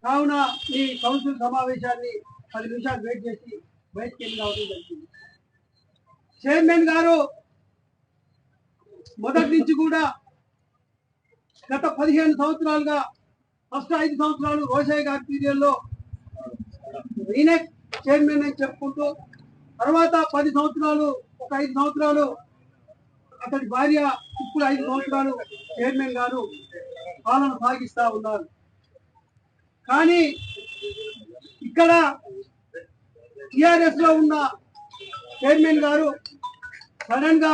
కావున ఈ కౌన్సిల్ సమావేశాన్ని 10 నిమిషాలు వెయిట్ చేసి బయటకు వెళ్ళి రావడం జరిగింది. చైర్మన్ గారు మొదటి నుంచి కూడా గత 15 సంవత్సరాలుగా ఫస్ట్ 5 సంవత్సరాలు రోషయ్య గారి పీరియడ్లో ఈయనే చైర్మన్ అని చెప్పుకుంటూ, తర్వాత 10 సంవత్సరాలు ఒక 5 సంవత్సరాలు అతడి భార్య, ఇప్పుడు 5 సంవత్సరాలు చైర్మన్ గారు పాలన సాగిస్తా ఉన్నారు. కానీ ఇక్కడ టిఆర్ఎస్ లో ఉన్న చైర్మన్ గారు సడన్ గా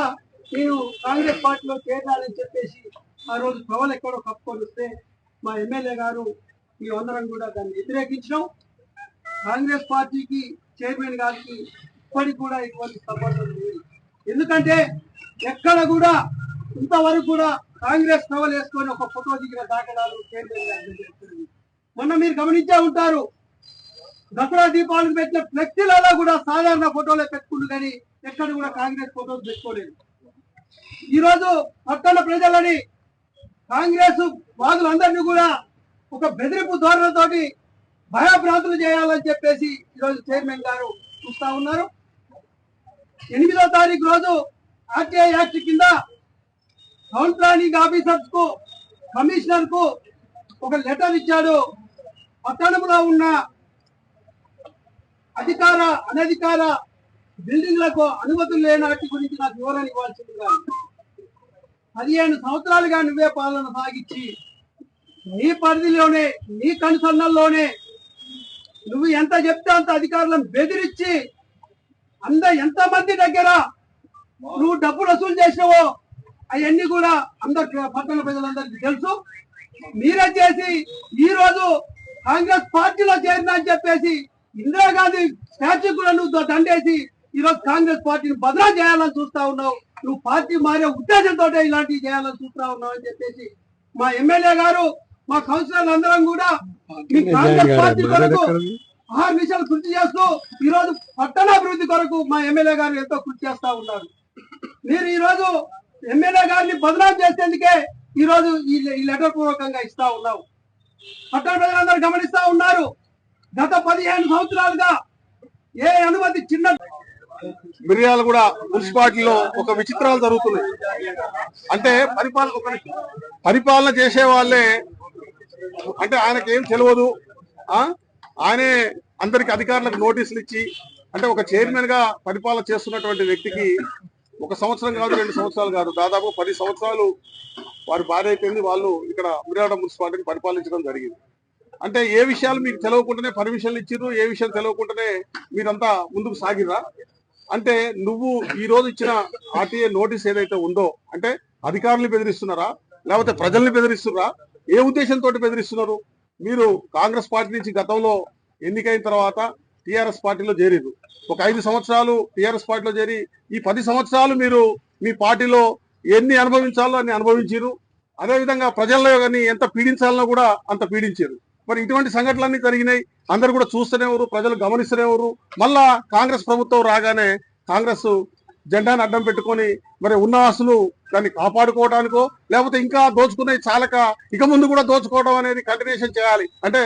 నేను కాంగ్రెస్ పార్టీలో చేరాలని చెప్పేసి ఆ రోజు సవాల్ ఎక్కడో కప్పుకొని వస్తే మా ఎమ్మెల్యే గారు ఈ అందరం కూడా దాన్ని వ్యతిరేకించడం. కాంగ్రెస్ పార్టీకి చైర్మన్ గారికి ఇప్పటికి కూడా ఎటువంటి సంబంధం లేదు. ఎందుకంటే ఎక్కడ కూడా ఇంతవరకు కూడా కాంగ్రెస్ సవాల్ వేసుకొని ఒక ఫోటో దిగిన దాఖలాలు చైర్మన్ గారి జరుగుతుంది. మొన్న మీరు గమనించే ఉంటారు, దసరా దీపావళికి పెట్టిన ఫ్లెక్సీలలో కూడా సాధారణ ఫోటోలే పెట్టుకుంటు కానీ ఎక్కడ కూడా కాంగ్రెస్ ఫోటోలు పెట్టుకోలేదు. ఈరోజు పట్టణ ప్రజలని కాంగ్రెస్ వాదులందరినీ కూడా ఒక బెదిరింపు ధోరణితోటి భయభ్రాంతులు చేయాలని చెప్పేసి ఈరోజు చైర్మన్ గారు చూస్తా ఉన్నారు. 8వ తారీఖు రోజు ఆర్టీఐ యాక్ట్ కింద టౌన్ ప్లానింగ్ ఆఫీసర్స్ కు, కమిషనర్ కు ఒక లెటర్ ఇచ్చాడు. పట్టణంలో ఉన్న అధికార అనధికార బిల్డింగ్లకు అనుమతులు లేని వాటి గురించి నాకు వివరణ ఇవ్వాల్సిందిగా. 15 సంవత్సరాలుగా నువ్వే పాలన సాగించి నీ పరిధిలోనే, నీ కనుసన్నల్లోనే నువ్వు ఎంత చెప్తే అంత అధికారులను బెదిరించి ఎంతమంది దగ్గర నువ్వు డబ్బులు వసూలు చేసినావో అవన్నీ కూడా అందరికి, పట్టణ ప్రజలందరికీ తెలుసు. మీరే చేసి ఈ రోజు కాంగ్రెస్ పార్టీలో చేరినా అని చెప్పేసి ఇందిరాగాంధీ స్టాచ్యూ కూడా నువ్వు దండేసి ఈరోజు కాంగ్రెస్ పార్టీని బదలా చేయాలని చూస్తా ఉన్నావు. నువ్వు పార్టీ మారే ఉద్దేశంతో ఇలాంటివి చేయాలని చూస్తా ఉన్నావు అని చెప్పేసి మా ఎమ్మెల్యే గారు, మా కౌన్సిలర్లు అందరం కూడా మీ కాంగ్రెస్ పార్టీ కొరకు 6 నిమిషాలు కృషి చేస్తూ ఈ రోజు పట్టణాభివృద్ధి కొరకు మా ఎమ్మెల్యే గారు ఎంతో కృషి చేస్తా ఉన్నారు. మీరు ఈ రోజు ఎమ్మెల్యే గారిని బదనాం చేసేందుకే ఈ రోజు ఈ లెటర్ పూర్వకంగా ఇస్తా ఉన్నావు. పట్టణ ప్రజలందరూ గమనిస్తా ఉన్నారు. గత 15 సంవత్సరాలుగా ఏ అనుమతి చిన్న మిర్యాలగూడ మున్సిపాలిటీలో ఒక విచిత్రాలు జరుగుతున్నాయి. అంటే పరిపాలన చేసే వాళ్ళే, అంటే ఆయనకి ఏం తెలియదు, ఆయనే అందరికి అధికారులకు నోటీసులు ఇచ్చి, అంటే ఒక చైర్మన్ గా పరిపాలన చేస్తున్నటువంటి వ్యక్తికి 1 సంవత్సరం కాదు, 2 సంవత్సరాలు కాదు, దాదాపు 10 సంవత్సరాలు వారి భార్య అయిపోయింది. వాళ్ళు ఇక్కడ మిర్యాలగూడ మున్సిపాలిటీని పరిపాలించడం జరిగింది. అంటే ఏ విషయాలు మీకు తెలియకుండానే పర్మిషన్లు ఇచ్చిర్రు, ఏ విషయం తెలియకుండానే మీరంతా ముందుకు సాగిరా? అంటే నువ్వు ఈ రోజు ఇచ్చిన ఆర్టీఏ నోటీస్ ఏదైతే ఉందో, అంటే అధికారులను బెదిరిస్తున్నారా, లేకపోతే ప్రజల్ని బెదిరిస్తున్నారా? ఏ ఉద్దేశంతో బెదిరిస్తున్నారు? మీరు కాంగ్రెస్ పార్టీ నుంచి గతంలో ఎన్నికైన తర్వాత టిఆర్ఎస్ పార్టీలో చేరిరు. ఒక 5 సంవత్సరాలు టిఆర్ఎస్ పార్టీలో చేరి ఈ 10 సంవత్సరాలు మీరు మీ పార్టీలో ఎన్ని అనుభవించాలో అన్ని అనుభవించారు. అదేవిధంగా ప్రజల్లో కానీ ఎంత పీడించాలనో కూడా అంత పీడించారు. మరి ఇటువంటి సంఘటనలన్నీ జరిగినాయి, అందరు కూడా చూస్తూనే ఎవరు, ప్రజలు గమనిస్తూనే ఎవరు. మళ్ళా కాంగ్రెస్ ప్రభుత్వం రాగానే కాంగ్రెస్ జెండాను అడ్డం పెట్టుకొని మరి ఉన్న ఆస్తులు దాన్ని కాపాడుకోవడానికో, లేకపోతే ఇంకా దోచుకునే చాలక ఇక ముందు కూడా దోచుకోవడం అనేది కంటిన్యూషన్ చేయాలి. అంటే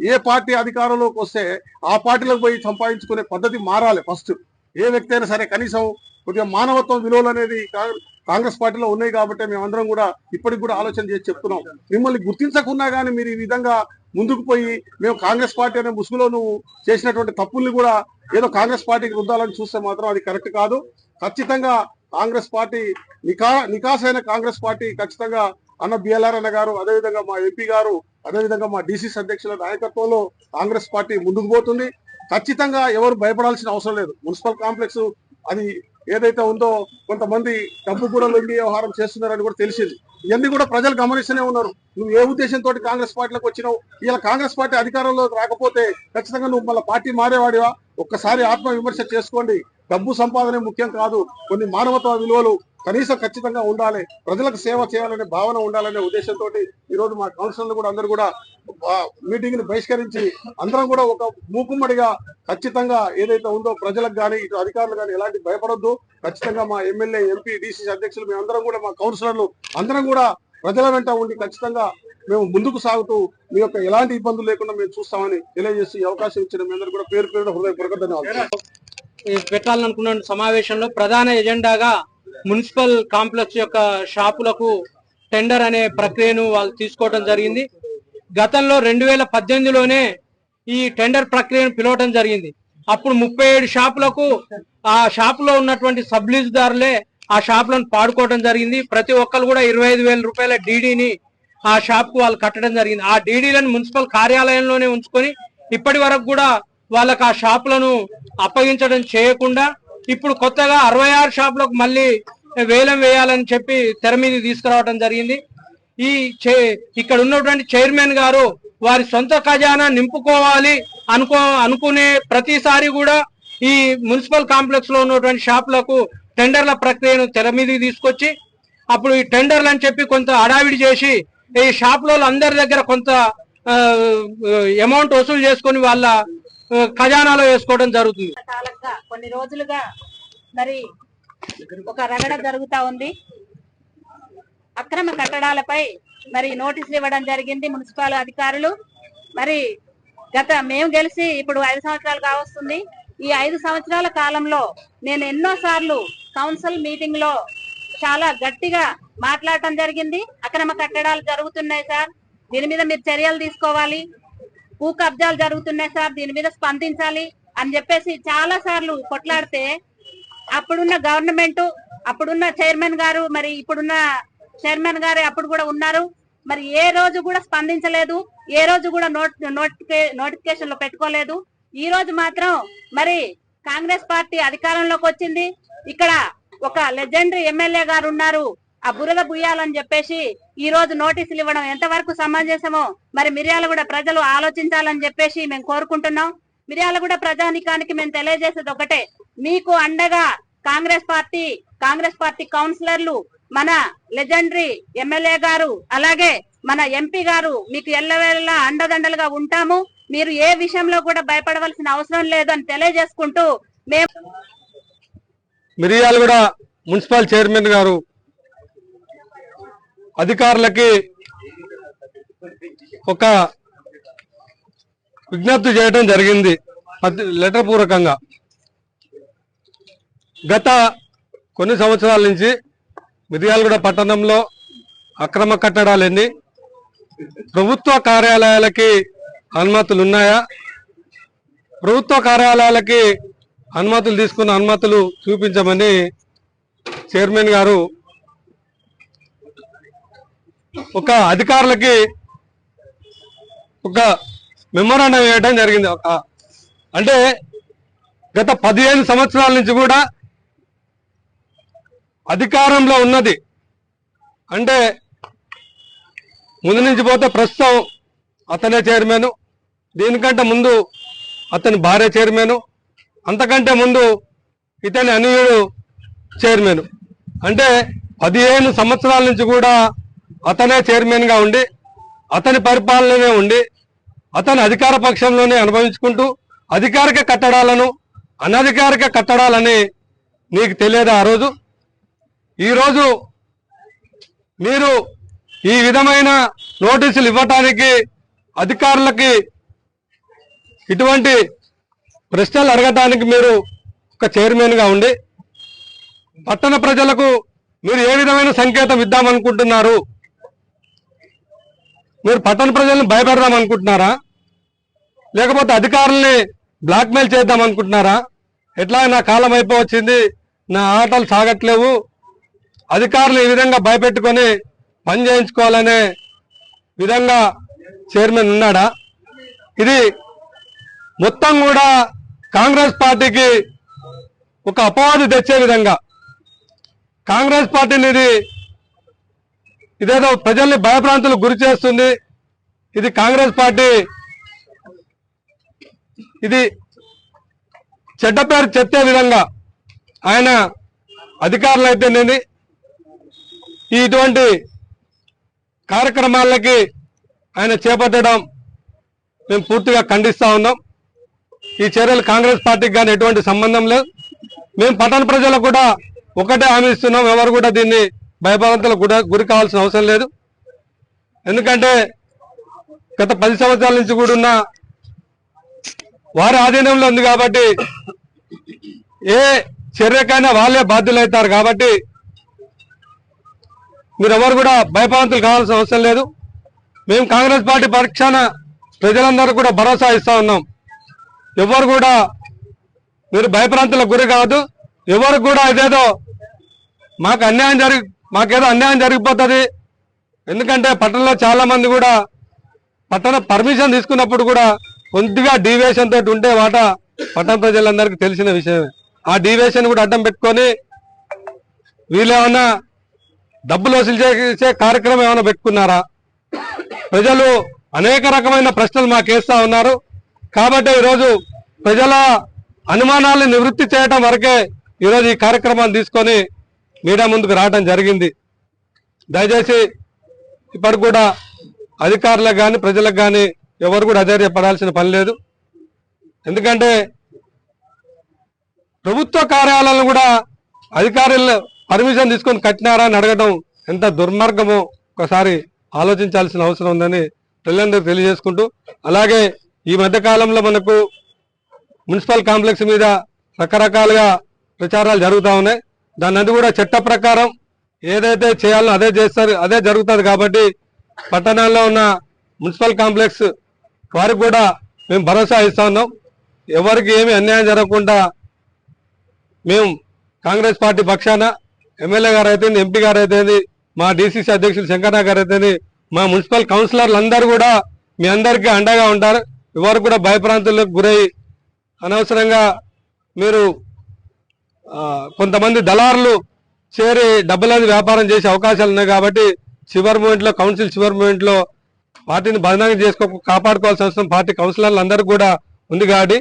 ఏ పార్టీ అధికారంలోకి వస్తే ఆ పార్టీలోకి పోయి సంపాదించుకునే పద్ధతి మారాలి. ఫస్ట్ ఏ వ్యక్తి అయినా సరే కనీసం కొద్దిగా మానవత్వం విలువలు అనేది కాంగ్రెస్ పార్టీలో ఉన్నాయి. కాబట్టి మేమందరం కూడా ఇప్పటికి కూడా ఆలోచన చేసి చెప్తున్నాం, మిమ్మల్ని గుర్తించకున్నా కానీ మీరు ఈ విధంగా ముందుకు పోయి మేము కాంగ్రెస్ పార్టీ అనే ముసుగులో నువ్వు చేసినటువంటి తప్పుల్ని కూడా ఏదో కాంగ్రెస్ పార్టీకి రుద్దాలని చూస్తే మాత్రం అది కరెక్ట్ కాదు. ఖచ్చితంగా కాంగ్రెస్ పార్టీ నికాసైన కాంగ్రెస్ పార్టీ ఖచ్చితంగా అన్న బిఎల్ఆర్ అన్న గారు, అదేవిధంగా మా ఎంపీ గారు, అదేవిధంగా మా డిసిసి అధ్యక్షుల నాయకత్వంలో కాంగ్రెస్ పార్టీ ముందుకు పోతుంది. ఖచ్చితంగా ఎవరు భయపడాల్సిన అవసరం లేదు. మున్సిపల్ కాంప్లెక్స్ అది ఏదైతే ఉందో కొంతమంది డబ్బు కూడా లొంగి వ్యవహారం చేస్తున్నారని కూడా తెలిసింది. ఇవన్నీ కూడా ప్రజలు గమనిస్తూనే ఉన్నారు. నువ్వు ఏ ఉద్దేశంతో కాంగ్రెస్ పార్టీలోకి వచ్చినావు, ఇలా కాంగ్రెస్ పార్టీ అధికారంలో రాకపోతే ఖచ్చితంగా నువ్వు మళ్ళీ పార్టీ మారేవాడివా? ఒక్కసారి ఆత్మ విమర్శ చేసుకోండి. డబ్బు సంపాదనే ముఖ్యం కాదు, కొన్ని మానవత్వ విలువలు కనీసం ఖచ్చితంగా ఉండాలి, ప్రజలకు సేవ చేయాలనే భావన ఉండాలనే ఉద్దేశంతో ఈ రోజు మా కౌన్సిలర్లు కూడా అందరూ కూడా మీటింగ్ ని బహిష్కరించి అందరం కూడా ఒక మూకుమ్మడిగా ఖచ్చితంగా ఏదైతే ఉందో ప్రజలకు కానీ ఇటు అధికారులు కానీ ఎలాంటి భయపడొద్దు. ఖచ్చితంగా మా ఎమ్మెల్యే, ఎంపీ, డిసిసి అధ్యక్షులు మేమందరం కూడా, మా కౌన్సిలర్లు అందరం కూడా ప్రజల వెంట ఉండి ఖచ్చితంగా మేము ముందుకు సాగుతూ మీ యొక్క ఎలాంటి ఇబ్బందులు లేకుండా మేము చూస్తామని తెలియజేసి ఈ అవకాశం ఇచ్చిన మీ అందరూ కూడా పేరు పేరున హృదయపూర్వక ధన్యవాదాలు. పెట్టాలనుకున్న సమావేశంలో ప్రధాన ఎజెండాగా మున్సిపల్ కాంప్లెక్స్ యొక్క షాపులకు టెండర్ అనే ప్రక్రియను వాళ్ళు తీసుకోవడం జరిగింది. గతంలో 2018లోనే ఈ టెండర్ ప్రక్రియను పిలవటం జరిగింది. అప్పుడు 37 షాపులకు ఆ షాపులో ఉన్నటువంటి సబ్లీజుదారులే ఆ షాపులను పాడుకోవడం జరిగింది. ప్రతి ఒక్కరు కూడా 25,000 రూపాయల డీడీని ఆ షాప్ కు వాళ్ళు కట్టడం జరిగింది. ఆ డీడీలను మున్సిపల్ కార్యాలయంలోనే ఉంచుకొని ఇప్పటి వరకు కూడా వాళ్ళకి ఆ షాపులను అప్పగించడం చేయకుండా ఇప్పుడు కొత్తగా 66 షాపులకు మళ్ళీ వేలం వేయాలని చెప్పి తెర మీద తీసుకురావడం జరిగింది. ఇక్కడ ఉన్నటువంటి చైర్మన్ గారు వారి సొంత ఖజానా నింపుకోవాలి అనుకునే ప్రతిసారి కూడా ఈ మున్సిపల్ కాంప్లెక్స్ లో ఉన్నటువంటి షాపులకు టెండర్ల ప్రక్రియను తెర మీదకి తీసుకొచ్చి అప్పుడు ఈ టెండర్లు అని చెప్పి కొంత హడావిడి చేసి ఈ షాపులో అందరి దగ్గర కొంత అమౌంట్ వసూలు చేసుకొని వాళ్ళ ఖజానాలో వేసుకోవడం జరుగుతుంది. కొన్ని రోజులుగా మరి ఒక రగడ జరుగుతా ఉంది. అక్రమ కట్టడాలపై మరి నోటీసులు ఇవ్వడం జరిగింది మున్సిపల్ అధికారులు. మరి మేము గెలిచి ఇప్పుడు 5 సంవత్సరాలు కావస్తుంది. ఈ 5 సంవత్సరాల కాలంలో నేను ఎన్నో సార్లు కౌన్సిల్ మీటింగ్ లో చాలా గట్టిగా మాట్లాడటం జరిగింది. అక్రమ కట్టడాలు జరుగుతున్నాయి సార్, దీని మీద మీరు చర్యలు తీసుకోవాలి. భూ కబ్జాలు జరుగుతున్నాయి సార్, దీని మీద స్పందించాలి అని చెప్పేసి చాలా సార్లు కొట్లాడితే అప్పుడున్న గవర్నమెంట్, అప్పుడున్న చైర్మన్ గారు, మరి ఇప్పుడున్న చైర్మన్ గారు అప్పుడు కూడా ఉన్నారు, మరి ఏ రోజు కూడా స్పందించలేదు, ఏ రోజు కూడా నోటిఫికేషన్ లో పెట్టుకోలేదు. ఈ రోజు మాత్రం మరి కాంగ్రెస్ పార్టీ అధికారంలోకి వచ్చింది. ఇక్కడ ఒక లెజెండరీ ఎమ్మెల్యే గారు ఉన్నారు, ఆ బురద బుయ్యాలని చెప్పేసి ఈ రోజు నోటీసులు ఇవ్వడం ఎంతవరకు సమంజసమో మరి మిర్యాలగూడ ప్రజలు ఆలోచించాలని చెప్పేసి మేము కోరుకుంటున్నాం. మిర్యాలగూడ ప్రజానికానికి మేము తెలియజేసేది ఒకటే, మీకు అండగా కాంగ్రెస్ పార్టీ కౌన్సిలర్లు, మన లెజెండరీ ఎమ్మెల్యే గారు, అలాగే మన ఎంపీ గారు మీకు ఎల్లవేళలా అండదండలుగా ఉంటాము. మీరు ఏ విషయంలో కూడా భయపడవలసిన అవసరం లేదు అని తెలియజేసుకుంటూ మిర్యాలగూడ మున్సిపల్ చైర్మన్ గారు అధికారులకి ఒక విజ్ఞప్తి చేయడం జరిగింది లెటర్ పూర్వకంగా. గత కొన్ని సంవత్సరాల నుంచి మిర్యాలగూడ పట్టణంలో అక్రమ కట్టడాలు ఎన్ని, ప్రభుత్వ కార్యాలయాలకి అనుమతులు ఉన్నాయా, ప్రభుత్వ కార్యాలయాలకి అనుమతులు తీసుకున్న అనుమతులు చూపించమని చైర్మన్ గారు ఒక అధికారులకి ఒక మెమోరాండం వేయడం జరిగింది. అంటే గత 15 సంవత్సరాల నుంచి కూడా అధికారంలో ఉన్నది, అంటే ముందు నుంచి పోతే ప్రస్తుతం అతనే చైర్మన్, దీనికంటే ముందు అతని భార్య చైర్మన్, అంతకంటే ముందు ఇతని అనుయుడు చైర్మన్. అంటే 15 సంవత్సరాల నుంచి కూడా అతనే చైర్మన్ గా ఉండి అతని పరిపాలననే ఉండి అతని అధికార పక్షంలోనే అనుభవించుకుంటూ అధికారిక కట్టడాలను అనధికారిక కట్టడాలని నీకు తెలియదా? ఆ రోజు ఈరోజు మీరు ఈ విధమైన నోటీసులు ఇవ్వటానికి అధికారులకి ఇటువంటి ప్రశ్నలు అడగటానికి మీరు ఒక చైర్మన్ గా ఉండి పట్టణ ప్రజలకు మీరు ఏ విధమైన సంకేతం ఇద్దామనుకుంటున్నారు? మీరు పట్టణ ప్రజలను భయపెడదాం అనుకుంటున్నారా, లేకపోతే అధికారుల్ని బ్లాక్మెయిల్ చేద్దాం అనుకుంటున్నారా? ఎట్లా నా కాలం అయిపోవచ్చింది, నా ఆటలు సాగట్లేవు, అధికారులు ఈ విధంగా భయపెట్టుకొని పని చేయించుకోవాలనే విధంగా చైర్మన్ ఉన్నాడా? ఇది మొత్తం కూడా కాంగ్రెస్ పార్టీకి ఒక అపవాదు తెచ్చే విధంగా, కాంగ్రెస్ పార్టీని ఇదేదో ప్రజల్ని భయభ్రాంతులకు గురి చేస్తుంది. ఇది కాంగ్రెస్ పార్టీ ఇది చెడ్డ పేరు చెప్పే విధంగా ఆయన అధికారులు అయితేనేది ఇటువంటి కార్యక్రమాలకి ఆయన చేపట్టడం మేము పూర్తిగా ఖండిస్తా ఉన్నాం. ఈ చర్యలు కాంగ్రెస్ పార్టీకి కానీ ఎటువంటి సంబంధం లేదు. మేము పట్టణ ప్రజలకు కూడా ఒకటే హామీ ఇస్తున్నాం, ఎవరు కూడా దీన్ని భయభ్రాంతులకు గురి కావాల్సిన అవసరం లేదు. ఎందుకంటే గత 10 సంవత్సరాల నుంచి కూడా ఉన్న వారి ఆధీనంలో ఉంది కాబట్టి ఏ చర్యకైనా వాళ్ళే బాధ్యులవుతారు కాబట్టి మీరెవరు కూడా భయభ్రాంతులు కావాల్సిన అవసరం లేదు. మేము కాంగ్రెస్ పార్టీ పక్షాన ప్రజలందరూ కూడా భరోసా ఇస్తా ఉన్నాం. ఎవరు కూడా మీరు భయభ్రాంతులకు గురి కావద్దు. ఎవరు కూడా ఇదేదో మాకేదో అన్యాయం జరిగిపోతుంది. ఎందుకంటే పట్టణంలో చాలా మంది కూడా పట్టణ పర్మిషన్ తీసుకున్నప్పుడు కూడా కొద్దిగా డీవియేషన్ తోటి ఉంటే పట్టణ ప్రజలందరికీ తెలిసిన విషయమే. ఆ డీవియేషన్ కూడా అడ్డం పెట్టుకొని వీళ్ళేమన్నా డబ్బులు వసూలు చేసే కార్యక్రమం ఏమైనా పెట్టుకున్నారా? ప్రజలు అనేక రకమైన ప్రశ్నలు మాకేస్తా ఉన్నారు. కాబట్టి ఈరోజు ప్రజల అనుమానాలను నివృత్తి చేయడం వరకే ఈరోజు ఈ కార్యక్రమాన్ని తీసుకొని మీడియా ముందుకు రావడం జరిగింది. దయచేసి ఇప్పటికి కూడా అధికారులకు కానీ ప్రజలకు కానీ ఎవరు కూడా అధైర్యపడాల్సిన పని లేదు. ఎందుకంటే ప్రభుత్వ కార్యాలయాలను కూడా అధికారులు పర్మిషన్ తీసుకొని కట్టినారా అని అడగడం ఎంత దుర్మార్గమో ఒకసారి ఆలోచించాల్సిన అవసరం ఉందని ప్రజలందరూ తెలియజేసుకుంటూ, అలాగే ఈ మధ్య కాలంలో మనకు మున్సిపల్ కాంప్లెక్స్ మీద రకరకాలుగా ప్రచారాలు జరుగుతూ ఉన్నాయి. దాన్ని కూడా చట్ట ప్రకారం ఏదైతే చేయాలో అదే జరుగుతుంది. కాబట్టి పట్టణాల్లో ఉన్న మున్సిపల్ కాంప్లెక్స్ వారికి కూడా మేము భరోసా ఇస్తా ఉన్నాం. ఎవరికి ఏమి అన్యాయం జరగకుండా మేము కాంగ్రెస్ పార్టీ పక్షాన ఎమ్మెల్యే గారు అయితే, ఎంపీ గారు అయితే, మా డీసీసీ అధ్యక్షులు శంకరన్న గారు అయితే, మా మున్సిపల్ కౌన్సిలర్లు అందరూ కూడా మీ అందరికీ అండగా ఉంటారు. ఎవరు కూడా భయప్రాంతులకు గురై అనవసరంగా మీరు కొంతమంది దళారులు చేరి డబ్బులని వ్యాపారం చేసే అవకాశాలు ఉన్నాయి. కాబట్టి కౌన్సిల్ చివరి మూమెంట్ లో పార్టీని బదనాంగం కాపాడుకోవాల్సిన అవసరం పార్టీ కౌన్సిలర్లు అందరికీ కూడా ఉంది. కాబట్టి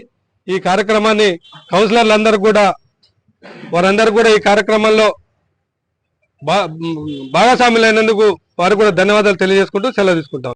ఈ కార్యక్రమాన్ని కౌన్సిలర్లు వారందరూ కూడా ఈ కార్యక్రమంలో భాగస్వాములైనందుకు వారికి కూడా ధన్యవాదాలు తెలియజేసుకుంటూ సెలవు తీసుకుంటాం.